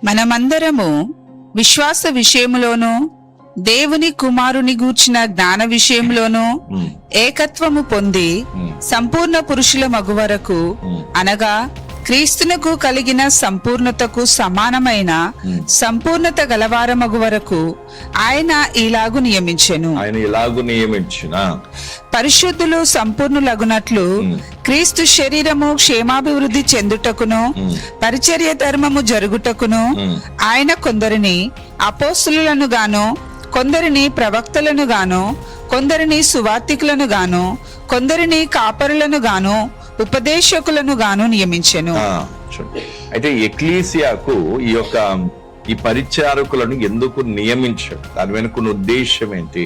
మనమందరము విశ్వాస విషయములోను దేవుని కుమారుని గూర్చిన జ్ఞాన విషయంలోను ఏకత్వము పొంది సంపూర్ణ పురుషుల మగు వరకు, అనగా క్రీస్తునకు కలిగిన సంపూర్ణతకు సమానమైన సంపూర్ణత గలవారమగు వరకు ఆయన ఇలాగు నియమించెను. పరిశుద్ధులు సంపూర్ణులగునట్లు క్రీస్తు శరీరము క్షేమాభివృద్ధి చెందుటకును పరిచర్య ధర్మము జరుగుటకును ఆయన కొందరిని అపోస్తులను గాను, కొందరిని ప్రవక్తలను గాను, కొందరిని సువార్తికులను గాను, కొందరిని కాపరులను గాను, ఉపదేశకులను గాను నియమించెను. అయితే ఎక్లీసియాకు ఈ పరిచారకులను ఎందుకు నియమించాడు, దాని వెనుక ఉద్దేశం ఏంటి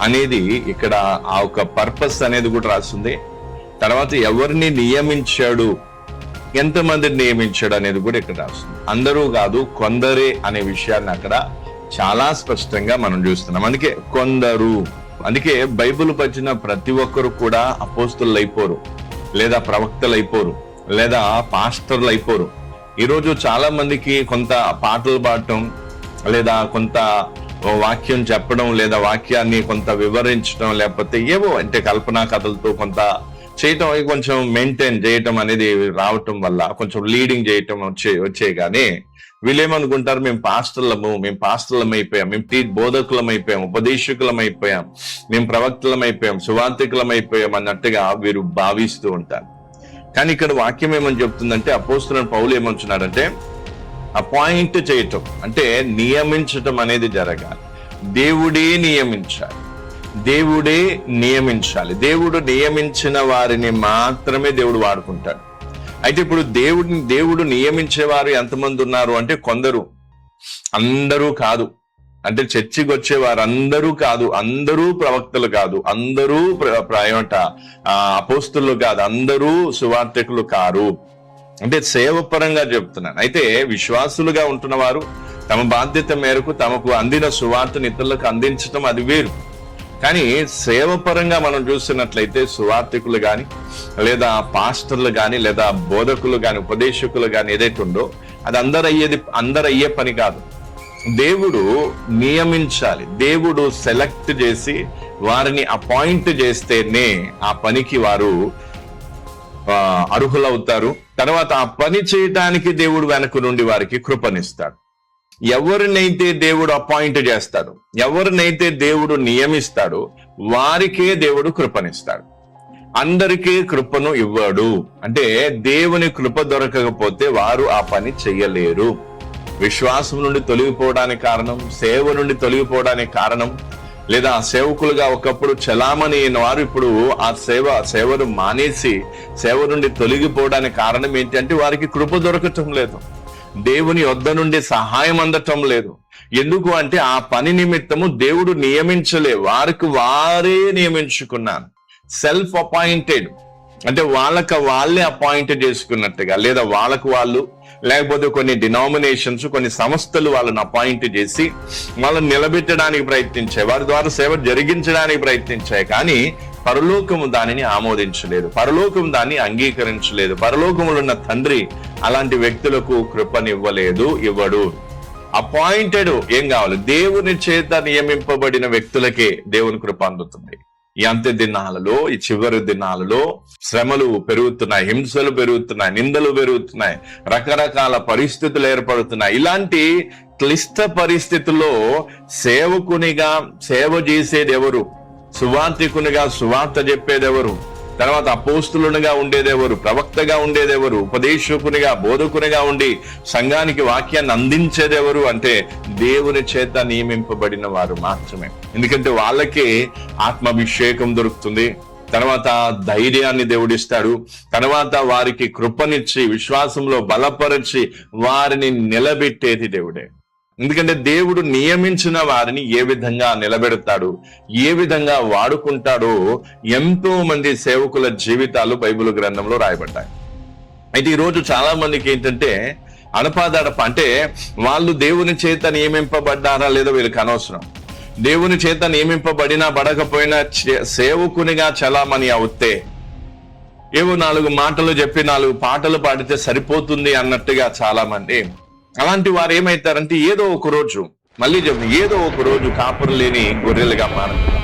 అనేది ఇక్కడ ఆ ఒక పర్పస్ అనేది కూడా రాస్తుంది. తర్వాత ఎవరిని నియమించాడు, ఎంతమందిని నియమించాడు అనేది కూడా ఇక్కడ రాస్తుంది. అందరూ కాదు, కొందరే అనే విషయాన్ని అక్కడ చాలా స్పష్టంగా మనం చూస్తున్నాం. అందుకే కొందరు, అందుకే బైబిల్ పచ్చిన ప్రతి ఒక్కరు కూడా అపోస్తులు అయిపోరు, లేదా ప్రవక్తలు అయిపోరు, లేదా పాస్టర్లు అయిపోరు. ఈరోజు చాలా మందికి కొంత పాటలు పాడటం, లేదా కొంత వాక్యం చెప్పడం, లేదా వాక్యాన్ని కొంత వివరించడం, లేకపోతే ఏవో అంటే కల్పనా కథలతో కొంత చేయటం, కొంచెం మెయింటైన్ చేయటం అనేది రావటం వల్ల కొంచెం లీడింగ్ చేయటం వచ్చే కానీ వీళ్ళేమనుకుంటారు, మేము పాస్టర్లం అయిపోయాం, మేము బోధకులం అయిపోయాం, ఉపదేశకులం అయిపోయాం, మేము ప్రవక్తలం అయిపోయాం, సువార్తికులం అయిపోయాం అన్నట్టుగా వీరు భావిస్తూ ఉంటారు. కానీ ఇక్కడ వాక్యం ఏమని చెప్తుందంటే, అపోస్తలుడైన పౌలు ఏమంటున్నాడంటే, అపాయింట్ చేయటం అంటే నియమించటం అనేది జరగాలి. దేవుడే నియమించాలి. దేవుడు నియమించిన వారిని మాత్రమే దేవుడు వాడుకుంటాడు. అయితే ఇప్పుడు దేవుడు నియమించేవారు ఎంతమంది ఉన్నారు అంటే కొందరు, అందరూ కాదు. అంటే చర్చికి వచ్చేవారు అందరూ కాదు, అందరూ ప్రవక్తలు కాదు, అందరూ అపోస్తులు కాదు, అందరూ సువార్తికులు కారు. అంటే సేవపరంగా చెప్తున్నాను. అయితే విశ్వాసులుగా ఉంటున్న వారు తమ బాధ్యత మేరకు తమకు అందిన సువార్తను ఇతరులకు అందించడం అది వేరు. కానీ సేవపరంగా మనం చూస్తున్నట్లయితే సువార్తికులు గాని, లేదా పాస్టర్లు గాని, లేదా బోధకులు గాని, ఉపదేశకులు గాని ఏదైతే ఉందో అది అందరయ్యే పని కాదు. దేవుడు నియమించాలి, దేవుడు సెలెక్ట్ చేసి వారిని అపాయింట్ చేస్తేనే ఆ పనికి వారు అర్హులవుతారు. తర్వాత ఆ పని చేయటానికి దేవుడు వెనక నుండి వారికి కృపనిస్తాడు. ఎవరినైతే దేవుడు అపాయింట్ చేస్తాడు, ఎవరినైతే దేవుడు నియమిస్తాడో వారికే దేవుడు కృపనిస్తాడు. అందరికీ కృపను ఇవ్వడు. అంటే దేవుని కృప దొరకకపోతే వారు ఆ పని చెయ్యలేరు. విశ్వాసం నుండి తొలగిపోవడానికి కారణం, సేవ నుండి తొలగిపోవడానికి కారణం, లేదా సేవకులుగా ఒకప్పుడు చలామణి అయిన వారు ఇప్పుడు ఆ సేవను మానేసి సేవ నుండి తొలగిపోవడానికి కారణం ఏంటంటే వారికి కృప దొరకటం లేదు, దేవుని వద్ద నుండి సహాయం అందటం లేదు. ఎందుకు అంటే ఆ పని నిమిత్తము దేవుడు నియమించలే, వారే నియమించుకున్నాను. సెల్ఫ్ అపాయింటెడ్ అంటే వాళ్ళే అపాయింట్ చేసుకున్నట్టుగా, లేదా వాళ్ళు, లేకపోతే కొన్ని డినామినేషన్స్, కొన్ని సంస్థలు వాళ్ళని అపాయింట్ చేసి వాళ్ళని నిలబెట్టడానికి ప్రయత్నించాయి, వారి ద్వారా సేవ జరిగించడానికి ప్రయత్నించాయి. కానీ పరలోకము దానిని ఆమోదించలేదు, పరలోకము దాన్ని అంగీకరించలేదు. పరలోకములో ఉన్న తండ్రి అలాంటి వ్యక్తులకు ఇవ్వడు. అపాయింటెడ్ ఏం కావాలి, దేవుని చేత నియమింపబడిన వ్యక్తులకే దేవుని కృప అందుతుంది. ఈ అంత్య దినాలలో, ఈ చివరి దినాలలో శ్రమలు పెరుగుతున్నాయి, హింసలు పెరుగుతున్నాయి, నిందలు పెరుగుతున్నాయి, రకరకాల పరిస్థితులు ఏర్పడుతున్నాయి. ఇలాంటి క్లిష్ట పరిస్థితుల్లో సేవకునిగా సేవ చేసేది ఎవరు, సువార్తికునిగా సువార్త చెప్పేదెవరు, తర్వాత అపోస్తులునిగా ఉండేదెవరు, ప్రవక్తగా ఉండేదెవరు, ఉపదేశకునిగా బోధకునిగా ఉండి సంఘానికి వాక్యాన్ని అందించేదెవరు అంటే దేవుని చేత నియమింపబడిన వారు మాత్రమే. ఎందుకంటే వాళ్ళకే ఆత్మాభిషేకం దొరుకుతుంది, తర్వాత ధైర్యాన్ని దేవుడిస్తాడు, తర్వాత వారికి కృపనిచ్చి విశ్వాసంలో బలపరిచి వారిని నిలబెట్టేది దేవుడే. ఎందుకంటే దేవుడు నియమించిన వారిని ఏ విధంగా నిలబెడతాడు, ఏ విధంగా వాడుకుంటాడో ఎంతో మంది సేవకుల జీవితాలు బైబిల్ గ్రంథంలో రాయబడ్డాయి. అయితే ఈరోజు చాలా మందికి ఏంటంటే అడపాదడప, అంటే వాళ్ళు దేవుని చేత నియమింపబడ్డారా లేదో వీళ్ళకి అనవసరం. దేవుని చేత నియమింపబడినా పడకపోయినా సేవకునిగా చలామణి అవుతే, ఏవో 4 మాటలు చెప్పి 4 పాటలు పాడితే సరిపోతుంది అన్నట్టుగా చాలా మంది అలాంటి వారు ఏమైతారంటే ఏదో ఒక రోజు, మళ్ళీ చెప్పు, ఏదో ఒక రోజు కాపురం లేని గొర్రెలుగా మారుతారు.